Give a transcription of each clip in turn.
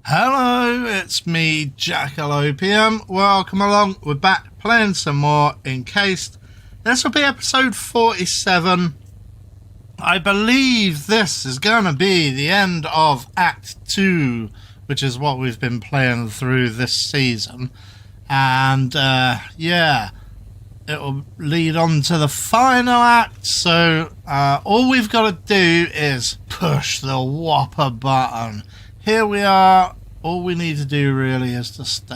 Hello, it's me, Jack-a-Lopium. Welcome along. We're back playing some more Encased. This will be episode 47. I believe this is going to be the end of Act 2, which is what we've been playing through this season. And, yeah, it will lead on to the final act. So, all we've got to do is push the whopper button. Here we are. All we need to do really is just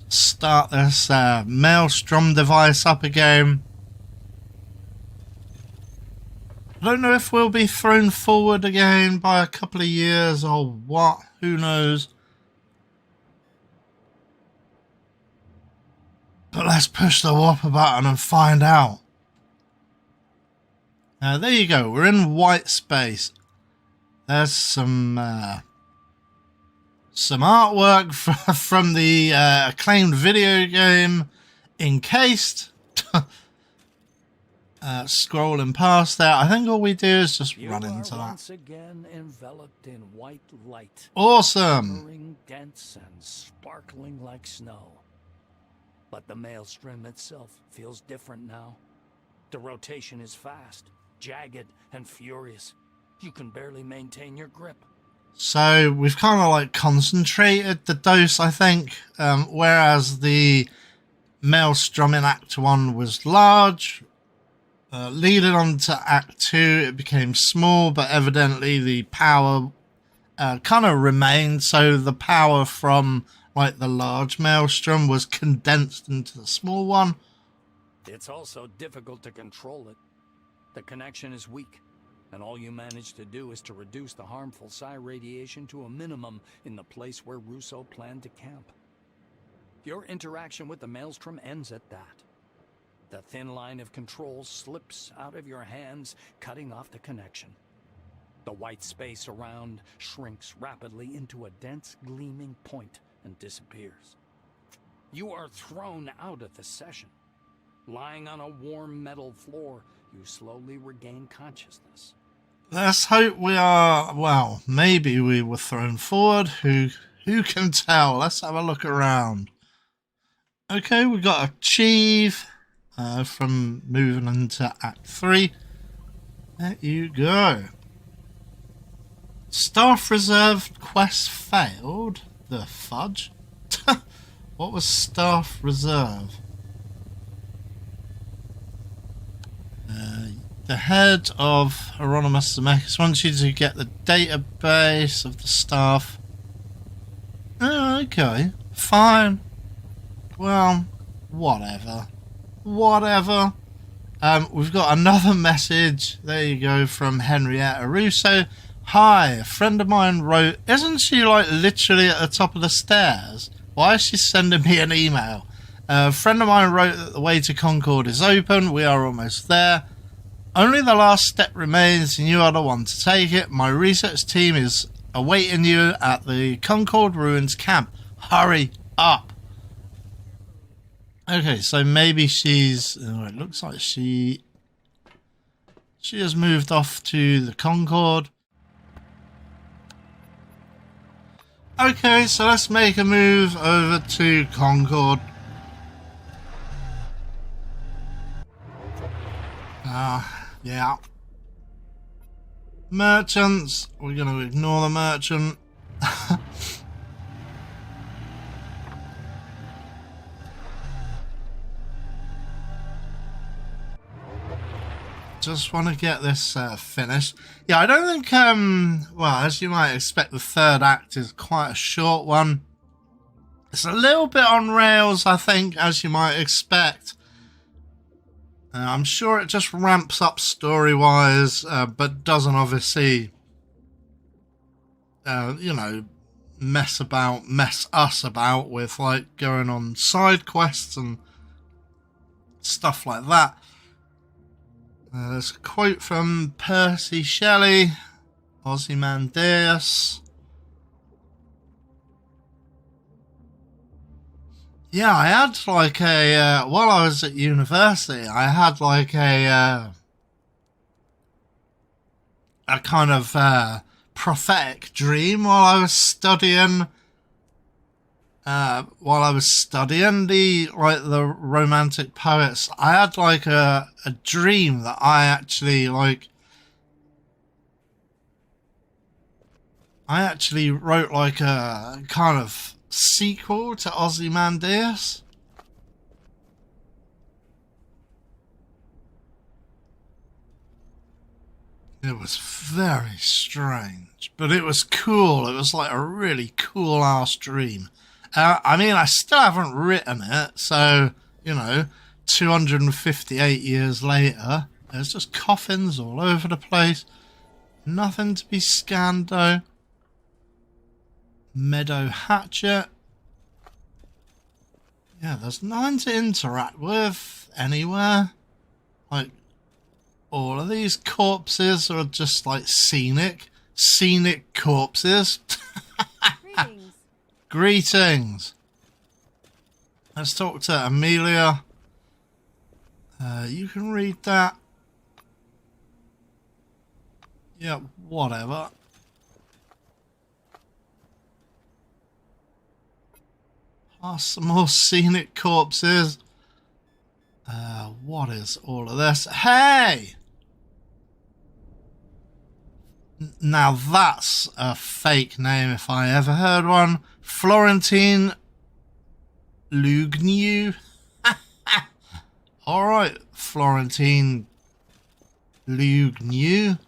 start this Maelstrom device up again. I don't know if we'll be thrown forward again by a couple of years or what. Who knows? But let's push the whopper button and find out. There you go. We're in white space. There's some artwork from the acclaimed video game Encased. Scrolling past there, I think all we do is just run into that. Once again enveloped in white light. Awesome. Dense and sparkling like snow. But the Maelstrom itself feels different now. The rotation is fast, jagged, and furious. You can barely maintain your grip. So we've kind of like concentrated the dose, I think, whereas the Maelstrom in Act 1 was large. Leading on to Act 2, it became small, but evidently the power kind of remained. So the power from like the large Maelstrom was condensed into the small one. It's also difficult to control it. The connection is weak. And all you manage to do is to reduce the harmful psi radiation to a minimum in the place where Russo planned to camp. Your interaction with the Maelstrom ends at that. The thin line of control slips out of your hands, cutting off the connection. The white space around shrinks rapidly into a dense, gleaming point and disappears. You are thrown out of the session. Lying on a warm metal floor, you slowly regain consciousness. Let's hope we are, well, maybe we were thrown forward. Who can tell? Let's have a look around. Okay, we got Achieve from moving into Act 3. There you go. Staff Reserve quest failed. The fudge? What was Staff Reserve? The head of Hieronymus Zemeckis wants you to get the database of the staff. Oh, okay. Fine. Well, whatever. Whatever. We've got another message. There you go, from Henrietta Russo. Hi, a friend of mine wrote, isn't she like literally at the top of the stairs? Why is she sending me an email? A friend of mine wrote that the way to Concord is open. We are almost there. Only the last step remains and you are the one to take it. My research team is awaiting you at the Concord Ruins camp. Hurry up. Okay, so maybe she's... Oh, it looks like she has moved off to the Concord. Okay, so let's make a move over to Concord. Yeah. Merchants. We're going to ignore the merchant. Just want to get this finished. Yeah, I don't think, well, as you might expect, the third act is quite a short one. It's a little bit on rails, I think, as you might expect. I'm sure it just ramps up story-wise, but doesn't obviously, you know, mess us about with, like, going on side quests and stuff like that. There's a quote from Percy Shelley, Ozymandias. Yeah, I had like a, while I was at university, I had like a kind of prophetic dream while I was studying. The Romantic poets. I had like a dream that I actually wrote like a kind of sequel to Ozymandias. It was very strange, but it was cool. It was like a really cool ass dream. I mean, I still haven't written it, so, you know, 258 years later, there's just coffins all over the place. Nothing to be scanned, though. Meadow hatchet. Yeah, there's nothing to interact with anywhere. Like, all of these corpses are just like scenic corpses. Greetings. Greetings. Let's talk to Amelia. You can read that. Yeah, whatever. Some more scenic corpses. What is all of this? Hey! Now that's a fake name if I ever heard one. Florentine Lugnew. Alright, Florentine Lugnew.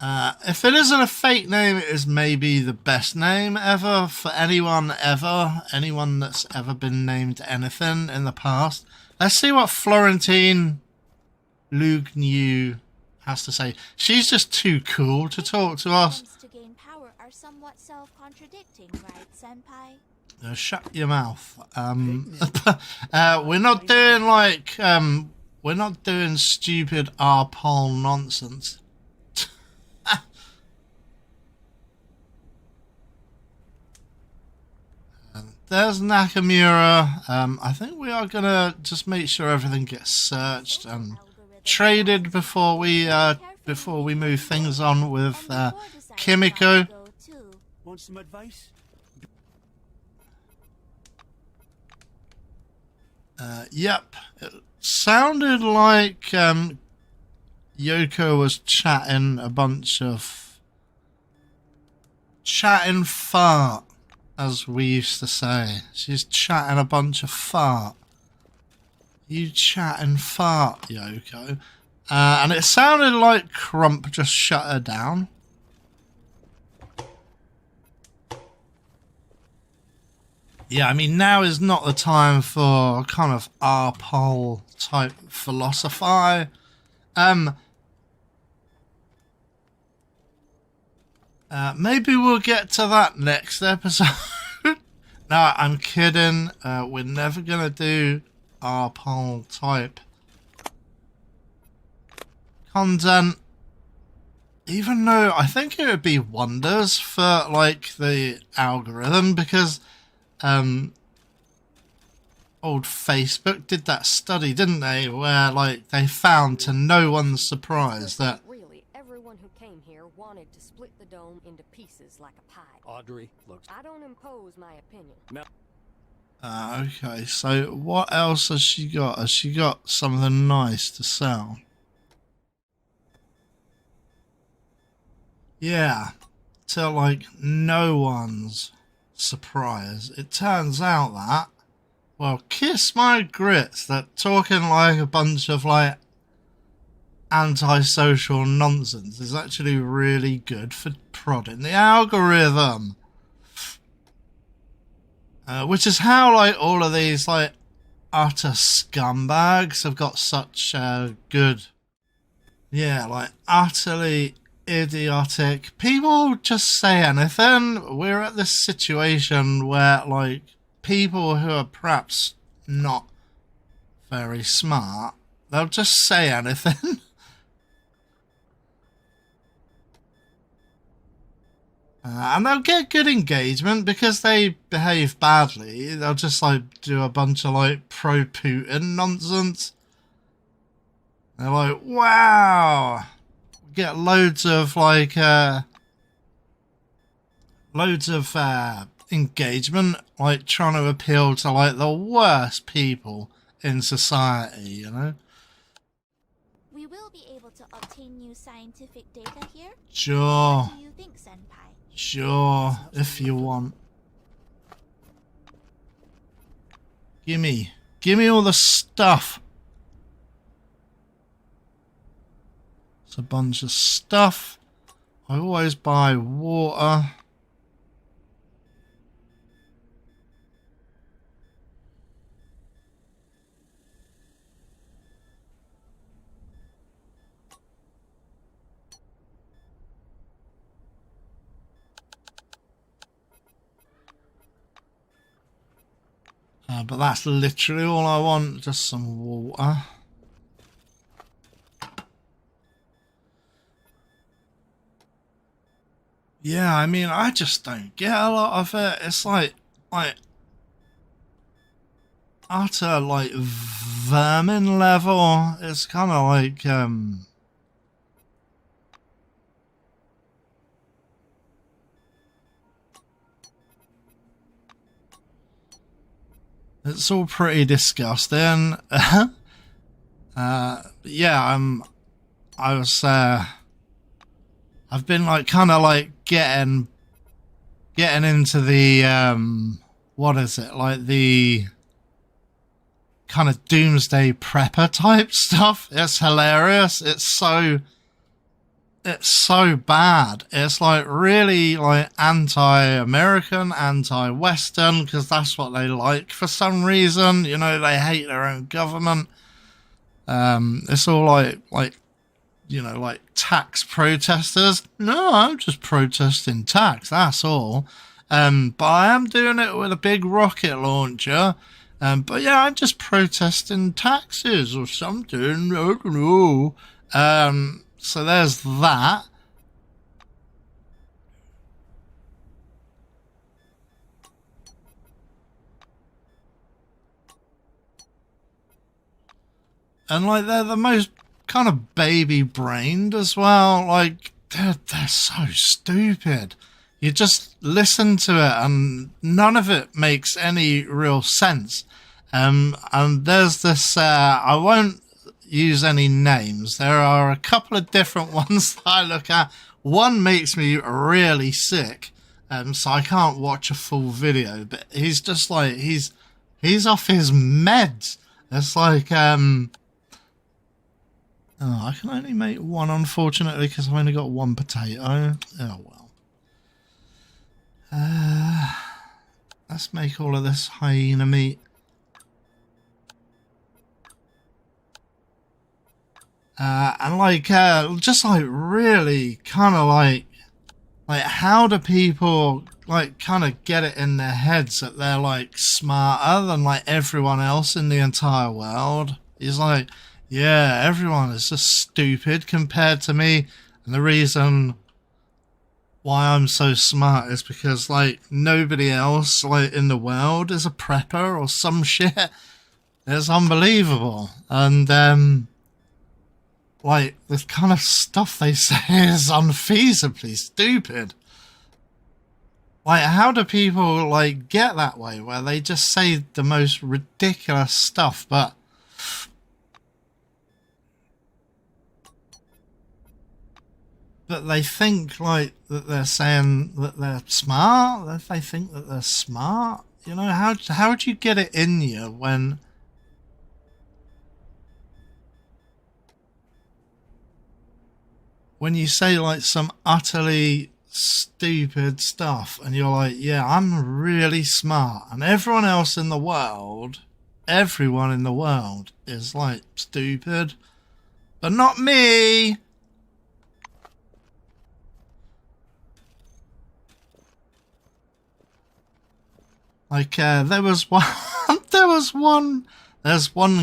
If it isn't a fake name, it is maybe the best name ever for anyone ever. Anyone that's ever been named anything in the past. Let's see what Florentine Lugnew has to say. She's just too cool to talk to us. To gain power are somewhat self-contradicting, right, Senpai? Shut your mouth. We're not doing like we're not doing stupid R-pole nonsense. There's Nakamura. I think we are gonna just make sure everything gets searched and traded before we move things on with Kimiko. Want some advice? Yep. It sounded like Yoko was chatting a bunch of chatting fart, as we used to say. She's chatting a bunch of fart. You chatting fart, Yoko. And it sounded like Crump just shut her down. Yeah, I mean, now is not the time for kind of R-pole type philosophy. Maybe we'll get to that next episode. No, I'm kidding. We're never going to do R-pole type content. Even though I think it would be wonders for, like, the algorithm, because old Facebook did that study, didn't they, where like they found to no one's surprise that really everyone who came here wanted to split the dome into pieces like a pie. Audrey looks. I don't impose my opinion. okay, so what else has she got? Has she got something nice to sell? Yeah, to like no one's surprise, it turns out that, well, kiss my grits, that talking like a bunch of like antisocial nonsense is actually really good for prodding the algorithm, which is how like all of these like utter scumbags have got such good, yeah, like utterly idiotic people just say anything. We're at this situation where like people who are perhaps not very smart, they'll just say anything. And they'll get good engagement because they behave badly. They'll just like do a bunch of like pro-Putin nonsense. They're like, wow, get loads of like engagement, like trying to appeal to like the worst people in society, you know. We will be able to obtain new scientific data here. Sure. What do you think, Senpai? Sure, if you want. Gimme all the stuff. It's a bunch of stuff. I always buy water. But that's literally all I want, just some water. Yeah, I mean, I just don't get a lot of it. It's like utter like vermin level. It's kind of like it's all pretty disgusting. Yeah, I've been like kind of like getting into the what is it, like the kind of doomsday prepper type stuff. It's hilarious. It's so bad. It's like really like anti-American, anti-Western, because that's what they like for some reason. You know, they hate their own government. It's all like you know, like tax protesters. No, I'm just protesting tax, that's all. But I am doing it with a big rocket launcher. But yeah, I'm just protesting taxes or something. I don't know. So there's that. And like they're the most kind of baby brained as well. Like they're so stupid. You just listen to it and none of it makes any real sense. And there's this I won't use any names. There are a couple of different ones that I look at. One makes me really sick, so I can't watch a full video, but he's just like he's off his meds. It's like oh, I can only make one, unfortunately, because I've only got one potato. Oh well. Let's make all of this hyena meat. And like, just like really kind of like how do people like kind of get it in their heads that they're like smarter than like everyone else in the entire world? He's like, yeah, everyone is just stupid compared to me. And the reason why I'm so smart is because like nobody else like in the world is a prepper or some shit. It's unbelievable. And like the kind of stuff they say is unfeasibly stupid. Like how do people like get that way where they just say the most ridiculous stuff, but they think like that they're saying that they're smart, that they think that they're smart. You know, how do you get it in you when you say like some utterly stupid stuff and you're like, yeah, I'm really smart, and everyone in the world is like stupid, but not me. Like there's one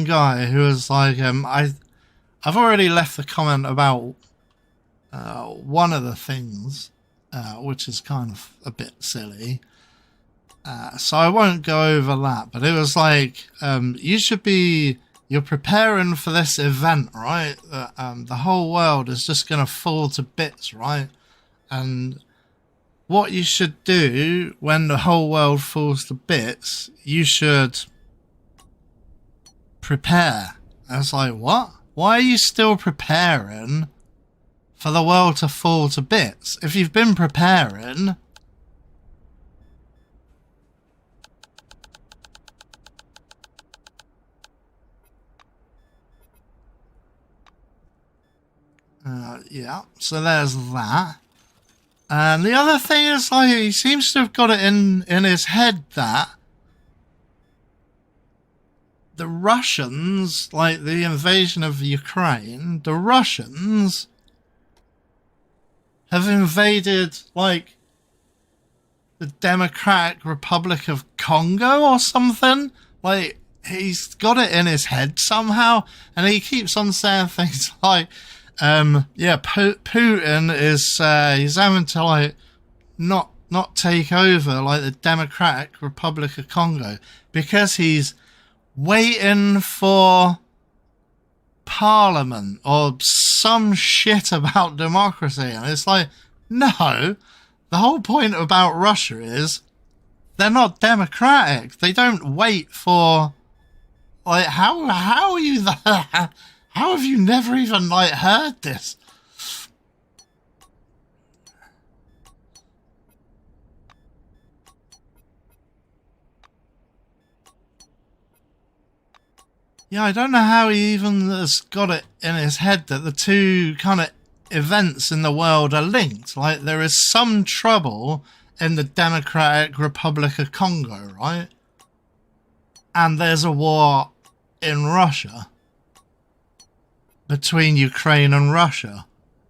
guy who was like, I've already left the comment about one of the things, which is kind of a bit silly, so I won't go over that, but it was like, you should be you're preparing for this event, right? The whole world is just going to fall to bits, right? And what you should do when the whole world falls to bits, you should prepare. I was like, what? Why are you still preparing for the world to fall to bits? If you've been preparing... yeah, so there's that. And the other thing is, like, he seems to have got it in his head that the Russians, like the invasion of Ukraine, the Russians have invaded, like, the Democratic Republic of Congo or something. Like, he's got it in his head somehow, and he keeps on saying things like, yeah, Putin is, he's having to, like, not take over, like, the Democratic Republic of Congo because he's waiting for Parliament or some shit about democracy. And it's like, no, the whole point about Russia is they're not democratic. They don't wait for, like, how are you there? How have you never even, like, heard this? Yeah, I don't know how he even has got it in his head that the two kind of events in the world are linked. Like, there is some trouble in the Democratic Republic of Congo, right? And there's a war in Russia. Between Ukraine and Russia.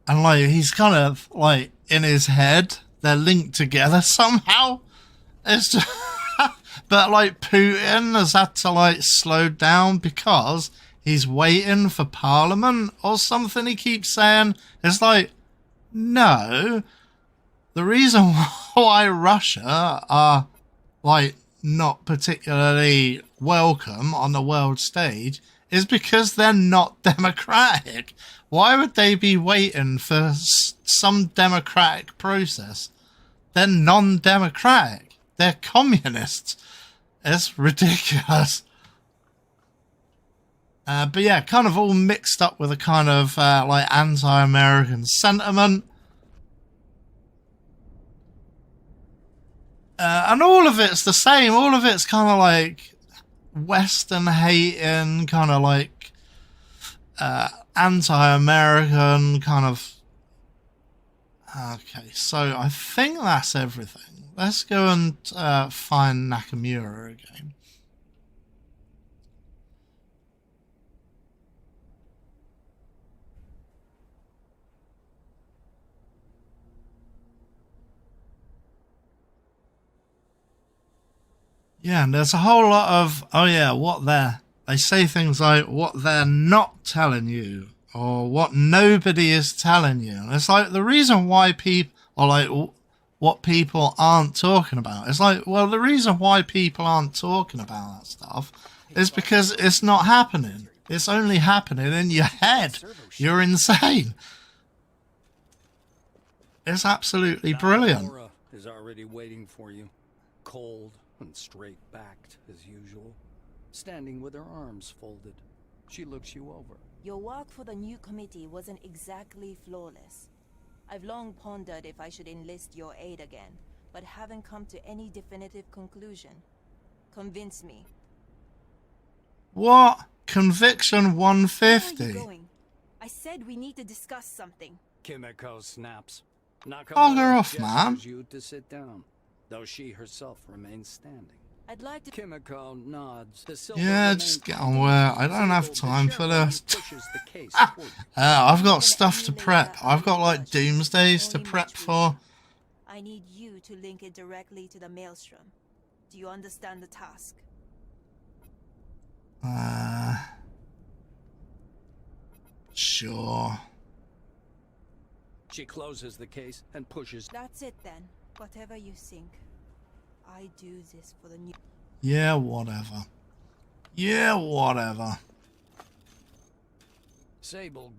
And, like, he's kind of, like, in his head, they're linked together somehow. It's just... But, like, Putin has had to, like, slow down because he's waiting for Parliament or something, he keeps saying. It's like, no. The reason why Russia are, like, not particularly welcome on the world stage is because they're not democratic. Why would they be waiting for some democratic process? They're non-democratic. They're communists. It's ridiculous. But yeah, kind of all mixed up with a kind of like anti-American sentiment. And all of it's the same. All of it's kind of like Western hating, kind of like anti-American kind of... Okay, so I think that's everything. Let's go and find Nakamura again. Yeah, and there's a whole lot of, oh yeah, they say things like what they're not telling you, or what nobody is telling you. And it's like the reason why people, or like what people aren't talking about. It's like, well, the reason why people aren't talking about that stuff is because it's not happening. It's only happening in your head. You're insane. It's absolutely brilliant. Laura is already waiting for you, cold and straight-backed as usual, standing with her arms folded. She looks you over. Your work for the new committee wasn't exactly flawless. I've long pondered if I should enlist your aid again, but haven't come to any definitive conclusion. Convince me. What? Conviction 150? Where are you going? I said we need to discuss something. Kimiko snaps. Bugger off, man. You to sit down, though she herself remains standing. I'd like to... Kimiko nods. Yeah, just get on with it. I don't have time for this. I've got stuff to prep. I've got, like, doomsdays to prep for. I need you to link it directly to the Maelstrom. Do you understand the task? Sure. She closes the case and pushes. That's it then. Whatever you think. I do this for the new... Yeah, whatever. Yeah, whatever. Sable.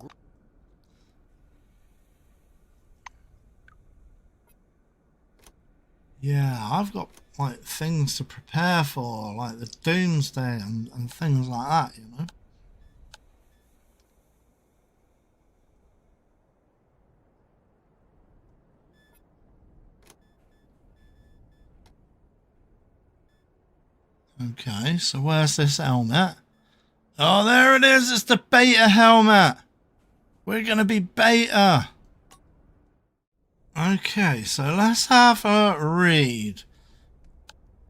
Yeah, I've got like things to prepare for, like the doomsday and things like that, you know. Okay, so where's this helmet? Oh, there it is. It's the beta helmet. We're going to be beta. Okay, so let's have a read.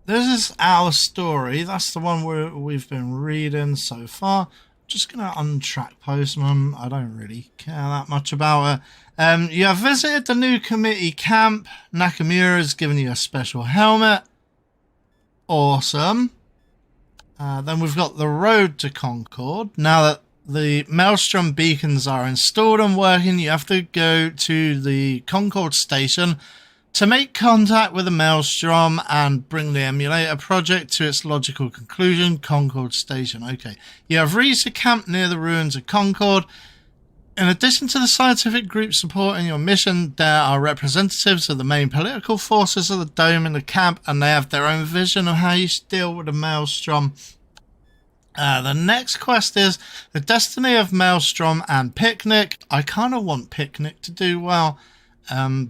This is our story. That's the one we've been reading so far. Just going to untrack Postman. I don't really care that much about it. You have visited the new committee camp. Nakamura has given you a special helmet. Awesome. Then we've got the road to Concord. Now that the Maelstrom beacons are installed and working, you have to go to the Concord station to make contact with the Maelstrom and bring the emulator project to its logical conclusion. Concord station. Okay. You have reached a camp near the ruins of Concord. In addition to the scientific group supporting your mission, there are representatives of the main political forces of the Dome in the camp, and they have their own vision of how you deal with the Maelstrom. The next quest is the destiny of Maelstrom and Picnic. I kind of want Picnic to do well.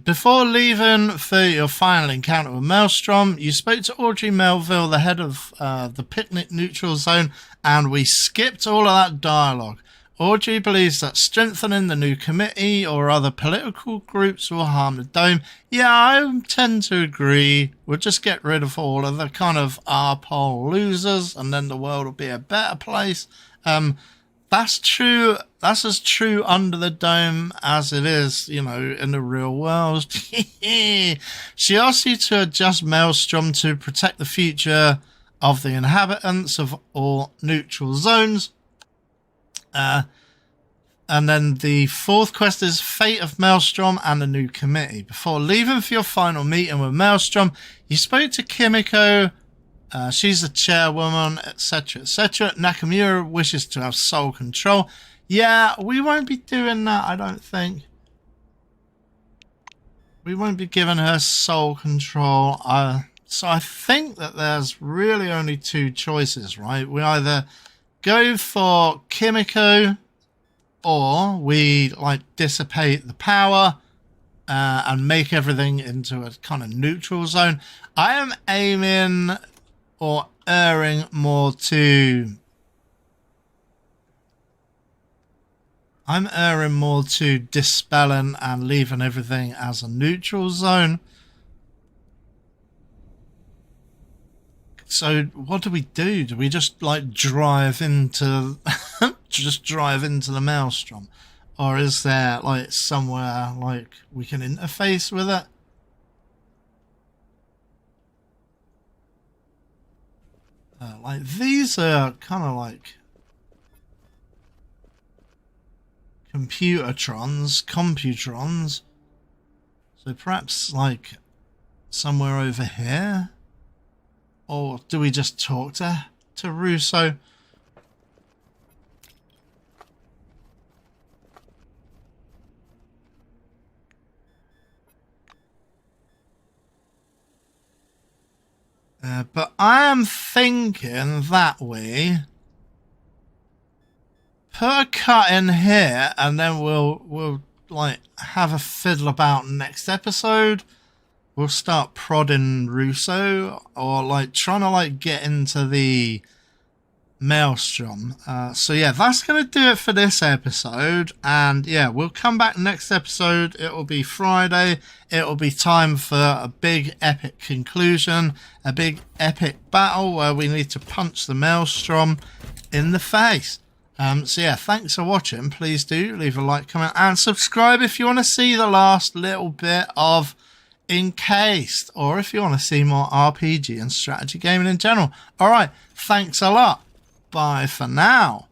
Before leaving for your final encounter with Maelstrom, you spoke to Audrey Melville, the head of the Picnic Neutral Zone, and we skipped all of that dialogue. Audrey believes that strengthening the new committee or other political groups will harm the Dome. Yeah, I tend to agree. We'll just get rid of all of the kind of R-pole losers, and then the world will be a better place. That's true. That's as true under the Dome as it is, you know, in the real world. She asks you to adjust Maelstrom to protect the future of the inhabitants of all neutral zones. And then the fourth quest is Fate of Maelstrom and the new committee. Before leaving for your final meeting with Maelstrom, you spoke to Kimiko. She's the chairwoman, etc., etc. Nakamura wishes to have sole control. Yeah, we won't be doing that, I don't think. We won't be giving her sole control. So I think that there's really only two choices, right? We either go for Kimiko, or we like dissipate the power and make everything into a kind of neutral zone. I am aiming or erring more to... I'm erring more to dispelling and leaving everything as a neutral zone. So what do we do? Do we just like drive into the Maelstrom, or is there like somewhere like we can interface with it? Like these are kind of like computrons. So perhaps like somewhere over here. Or do we just talk to Russo? But I am thinking that we put a cut in here, and then we'll like have a fiddle about next episode. We'll start prodding Russo, or like trying to like get into the Maelstrom. So yeah, that's going to do it for this episode. And yeah, we'll come back next episode. It will be Friday. It will be time for a big epic conclusion, a big epic battle where we need to punch the Maelstrom in the face. So yeah, thanks for watching. Please do leave a like, comment, and subscribe if you want to see the last little bit of Encased, or if you want to see more RPG and strategy gaming in general. Alright, thanks a lot. Bye for now.